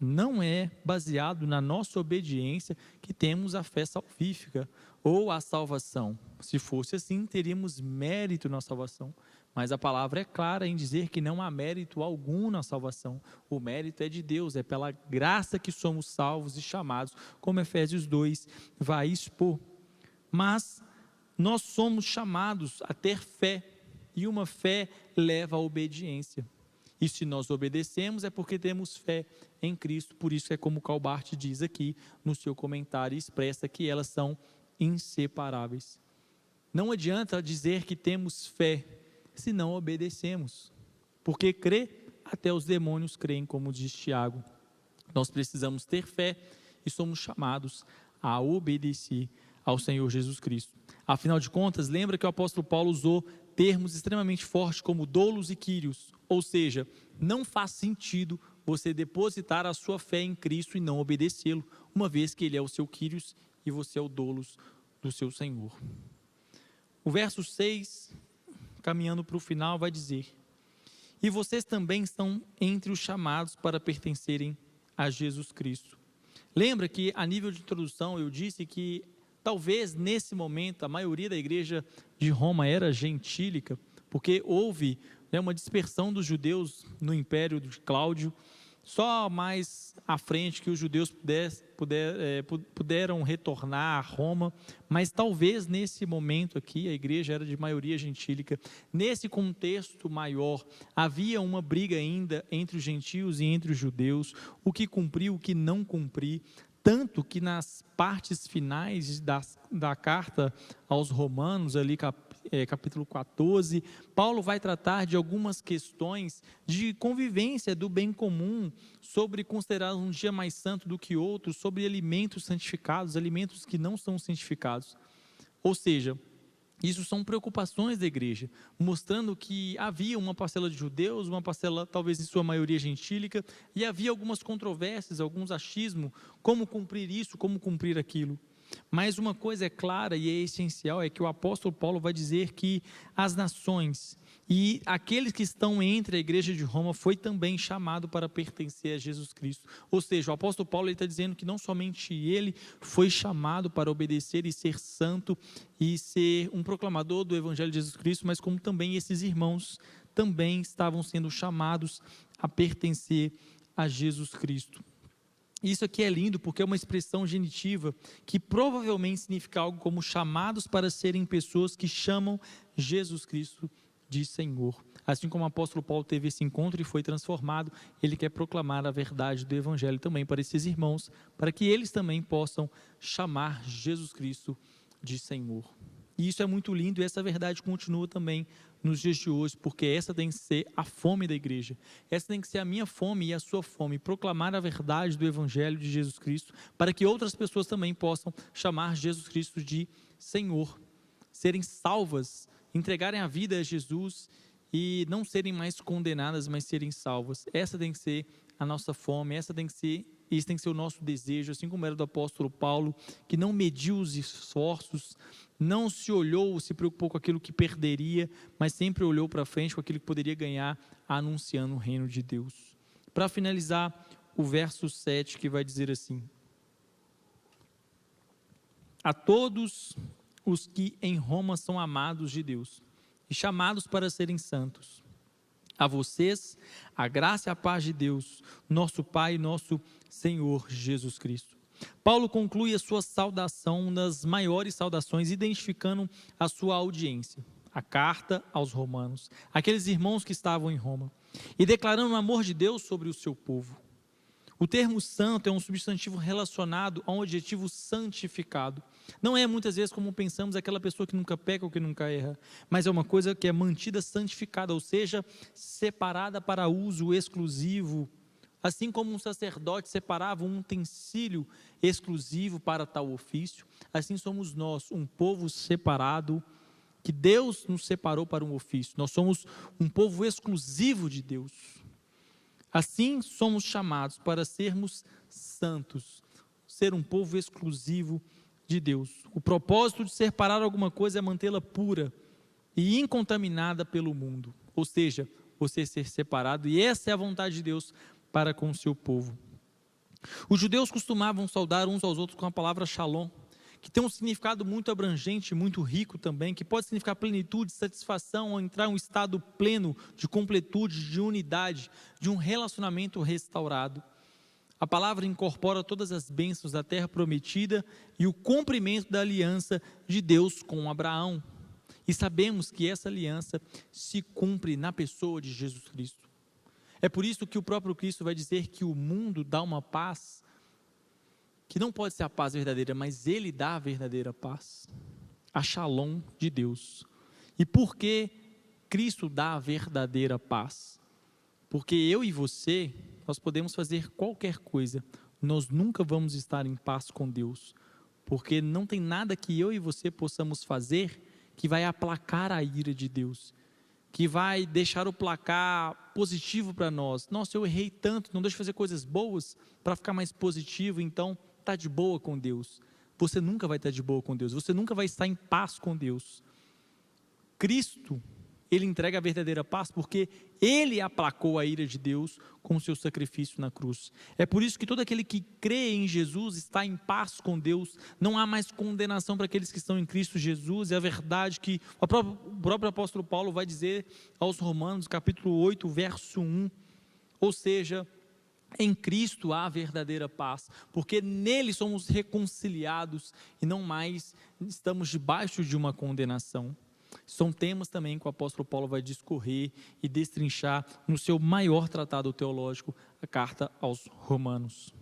Não é baseado na nossa obediência que temos a fé salvífica ou a salvação. Se fosse assim, teríamos mérito na salvação. Mas a palavra é clara em dizer que não há mérito algum na salvação. O mérito é de Deus, é pela graça que somos salvos e chamados, como Efésios 2 vai expor. Mas nós somos chamados a ter fé, e uma fé leva à obediência. E se nós obedecemos é porque temos fé em Cristo, por isso é como Karl Barth diz aqui no seu comentário, expressa que elas são inseparáveis. Não adianta dizer que temos fé se não obedecemos, porque crer, até os demônios creem, como diz Tiago. Nós precisamos ter fé e somos chamados a obedecer ao Senhor Jesus Cristo. Afinal de contas, lembra que o apóstolo Paulo usou termos extremamente fortes como doulos e quírios, ou seja, não faz sentido você depositar a sua fé em Cristo e não obedecê-lo, uma vez que ele é o seu quírios e você é o doulos do seu Senhor. O verso 6, caminhando para o final, vai dizer: e vocês também estão entre os chamados para pertencerem a Jesus Cristo. Lembra que a nível de introdução eu disse que talvez nesse momento a maioria da igreja de Roma era gentílica, porque houve uma dispersão dos judeus no império de Cláudio. Só mais à frente que os judeus puderam retornar a Roma, mas talvez nesse momento aqui a igreja era de maioria gentílica. Nesse contexto maior, havia uma briga ainda entre os gentios e entre os judeus, o que cumprir, o que não cumprir, tanto que nas partes finais da carta aos Romanos, ali capítulo 14, Paulo vai tratar de algumas questões de convivência do bem comum, sobre considerar um dia mais santo do que outro, sobre alimentos santificados, alimentos que não são santificados. Ou seja, isso são preocupações da igreja, mostrando que havia uma parcela de judeus, uma parcela talvez em sua maioria gentílica, e havia algumas controvérsias, alguns achismos, como cumprir isso, como cumprir aquilo. Mas uma coisa é clara e é essencial, é que o apóstolo Paulo vai dizer que as nações e aqueles que estão entre a igreja de Roma foi também chamado para pertencer a Jesus Cristo. Ou seja, o apóstolo Paulo está dizendo que não somente ele foi chamado para obedecer e ser santo e ser um proclamador do evangelho de Jesus Cristo, mas como também esses irmãos também estavam sendo chamados a pertencer a Jesus Cristo. Isso aqui é lindo porque é uma expressão genitiva que provavelmente significa algo como chamados para serem pessoas que chamam Jesus Cristo de Senhor. Assim como o apóstolo Paulo teve esse encontro e foi transformado, ele quer proclamar a verdade do evangelho também para esses irmãos, para que eles também possam chamar Jesus Cristo de Senhor. E isso é muito lindo e essa verdade continua também nos dias de hoje, porque essa tem que ser a fome da igreja, essa tem que ser a minha fome e a sua fome, proclamar a verdade do evangelho de Jesus Cristo, para que outras pessoas também possam chamar Jesus Cristo de Senhor, serem salvas, entregarem a vida a Jesus e não serem mais condenadas, mas serem salvas. Essa tem que ser a nossa fome, esse tem que ser o nosso desejo, assim como era do apóstolo Paulo, que não mediu os esforços, não se preocupou com aquilo que perderia, mas sempre olhou para frente com aquilo que poderia ganhar, anunciando o reino de Deus. Para finalizar, o verso 7 que vai dizer assim: a todos os que em Roma são amados de Deus e chamados para serem santos, a vocês a graça e a paz de Deus, nosso Pai e nosso Senhor Jesus Cristo. Paulo conclui a sua saudação, uma das maiores saudações, identificando a sua audiência, a carta aos romanos, aqueles irmãos que estavam em Roma, e declarando o amor de Deus sobre o seu povo. O termo santo é um substantivo relacionado a um adjetivo santificado. Não é muitas vezes como pensamos aquela pessoa que nunca peca ou que nunca erra, mas é uma coisa que é mantida santificada, ou seja, separada para uso exclusivo. Assim como um sacerdote separava um utensílio exclusivo para tal ofício, assim somos nós, um povo separado, que Deus nos separou para um ofício. Nós somos um povo exclusivo de Deus. Assim somos chamados para sermos santos, ser um povo exclusivo de Deus. O propósito de separar alguma coisa é mantê-la pura e incontaminada pelo mundo, ou seja, você ser separado, e essa é a vontade de Deus para com o seu povo. Os judeus costumavam saudar uns aos outros com a palavra shalom, que tem um significado muito abrangente, muito rico também, que pode significar plenitude, satisfação, ou entrar em um estado pleno de completude, de unidade, de um relacionamento restaurado. A palavra incorpora todas as bênçãos da terra prometida e o cumprimento da aliança de Deus com Abraão. E sabemos que essa aliança se cumpre na pessoa de Jesus Cristo. É por isso que o próprio Cristo vai dizer que o mundo dá uma paz que não pode ser a paz verdadeira, mas Ele dá a verdadeira paz, a shalom de Deus. E por que Cristo dá a verdadeira paz? Porque eu e você, nós podemos fazer qualquer coisa, nós nunca vamos estar em paz com Deus, porque não tem nada que eu e você possamos fazer que vai aplacar a ira de Deus, que vai deixar o placar positivo para nós. Nossa, eu errei tanto, não deixa eu fazer coisas boas para ficar mais positivo, então está de boa com Deus. Você nunca vai estar de boa com Deus, você nunca vai estar em paz com Deus. Cristo, Ele entrega a verdadeira paz porque Ele aplacou a ira de Deus com o seu sacrifício na cruz. É por isso que todo aquele que crê em Jesus está em paz com Deus, não há mais condenação para aqueles que estão em Cristo Jesus. É a verdade que o próprio apóstolo Paulo vai dizer aos Romanos, capítulo 8, verso 1, ou seja, em Cristo há verdadeira paz, porque nele somos reconciliados e não mais estamos debaixo de uma condenação. São temas também que o apóstolo Paulo vai discorrer e destrinchar no seu maior tratado teológico, a carta aos Romanos.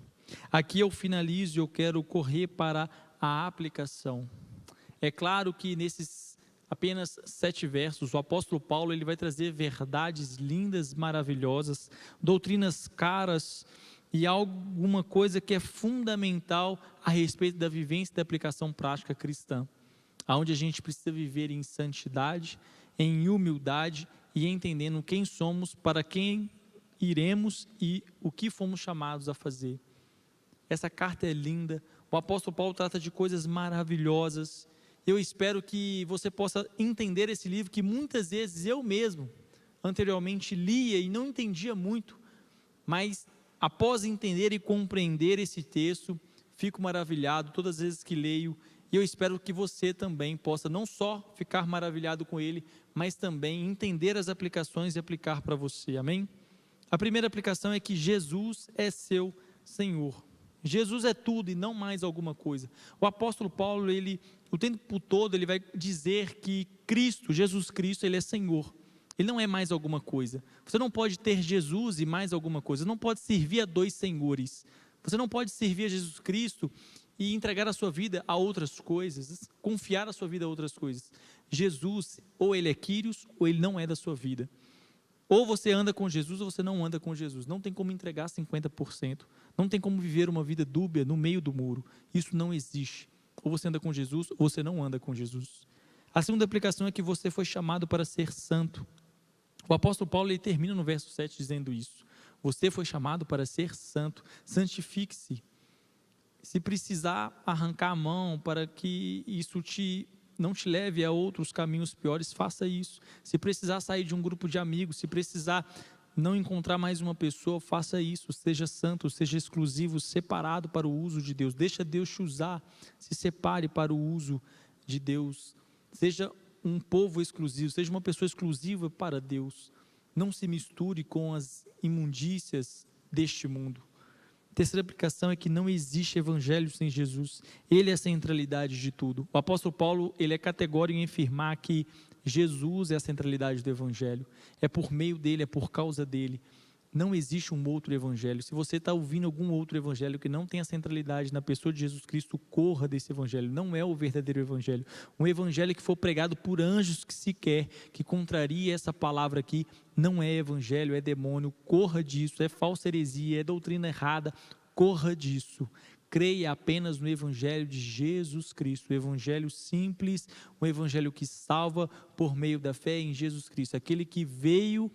Aqui eu finalizo e eu quero correr para a aplicação. É claro que nesses apenas 7 versos, o apóstolo Paulo ele vai trazer verdades lindas, maravilhosas, doutrinas caras e alguma coisa que é fundamental a respeito da vivência e da aplicação prática cristã, onde a gente precisa viver em santidade, em humildade e entendendo quem somos, para quem iremos e o que fomos chamados a fazer. Essa carta é linda, o apóstolo Paulo trata de coisas maravilhosas. Eu espero que você possa entender esse livro que muitas vezes eu mesmo anteriormente lia e não entendia muito, mas após entender e compreender esse texto, fico maravilhado todas as vezes que leio, e eu espero que você também possa não só ficar maravilhado com ele, mas também entender as aplicações e aplicar para você, amém? A primeira aplicação é que Jesus é seu Senhor. Jesus é tudo e não mais alguma coisa. O apóstolo Paulo, o tempo todo, ele vai dizer que Cristo, Jesus Cristo, ele é Senhor. Ele não é mais alguma coisa. Você não pode ter Jesus e mais alguma coisa. Você não pode servir a 2 senhores. Você não pode servir a Jesus Cristo e entregar a sua vida a outras coisas, confiar a sua vida a outras coisas. Jesus, ou ele é Quírios, ou ele não é da sua vida. Ou você anda com Jesus ou você não anda com Jesus. Não tem como entregar 50%. Não tem como viver uma vida dúbia no meio do muro. Isso não existe. Ou você anda com Jesus ou você não anda com Jesus. A segunda aplicação é que você foi chamado para ser santo. O apóstolo Paulo ele termina no verso 7 dizendo isso. Você foi chamado para ser santo. Santifique-se. Se precisar arrancar a mão para que isso te não te leve a outros caminhos piores, faça isso. Se precisar sair de um grupo de amigos, se precisar não encontrar mais uma pessoa, faça isso. Seja santo, seja exclusivo, separado para o uso de Deus. Deixa Deus te usar, se separe para o uso de Deus. Seja um povo exclusivo, seja uma pessoa exclusiva para Deus. Não se misture com as imundícias deste mundo. A terceira aplicação é que não existe evangelho sem Jesus. Ele é a centralidade de tudo. O apóstolo Paulo, ele é categórico em afirmar que Jesus é a centralidade do evangelho. É por meio dele, é por causa dele. Não existe um outro evangelho. Se você está ouvindo algum outro evangelho que não tem a centralidade na pessoa de Jesus Cristo, corra desse evangelho. Não é o verdadeiro evangelho. Um evangelho que for pregado por anjos que sequer, que contraria essa palavra aqui, não é evangelho, é demônio. Corra disso, é falsa heresia, é doutrina errada. Corra disso. Creia apenas no evangelho de Jesus Cristo, o evangelho simples, o evangelho que salva por meio da fé em Jesus Cristo. Aquele que veio,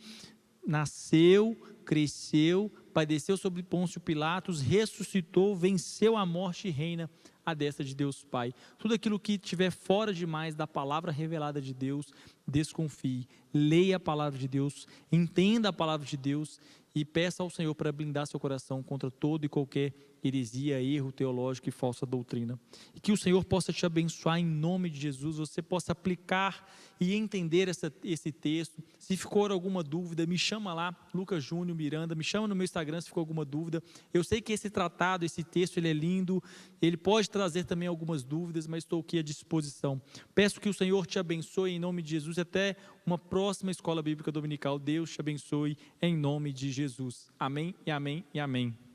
nasceu, cresceu, padeceu sobre Pôncio Pilatos, ressuscitou, venceu a morte e reina à destra de Deus Pai. Tudo aquilo que estiver fora demais da palavra revelada de Deus, desconfie. Leia a palavra de Deus, entenda a palavra de Deus e peça ao Senhor para blindar seu coração contra todo e qualquer heresia, erro teológico e falsa doutrina. E que o Senhor possa te abençoar em nome de Jesus, você possa aplicar e entender esse texto. Se ficou alguma dúvida, me chama lá, Lucas Júnior Miranda, me chama no meu Instagram se ficou alguma dúvida. Eu sei que esse tratado, esse texto, ele é lindo, ele pode trazer também algumas dúvidas, mas estou aqui à disposição. Peço que o Senhor te abençoe em nome de Jesus, até uma próxima Escola Bíblica Dominical. Deus te abençoe em nome de Jesus. Amém e amém e amém.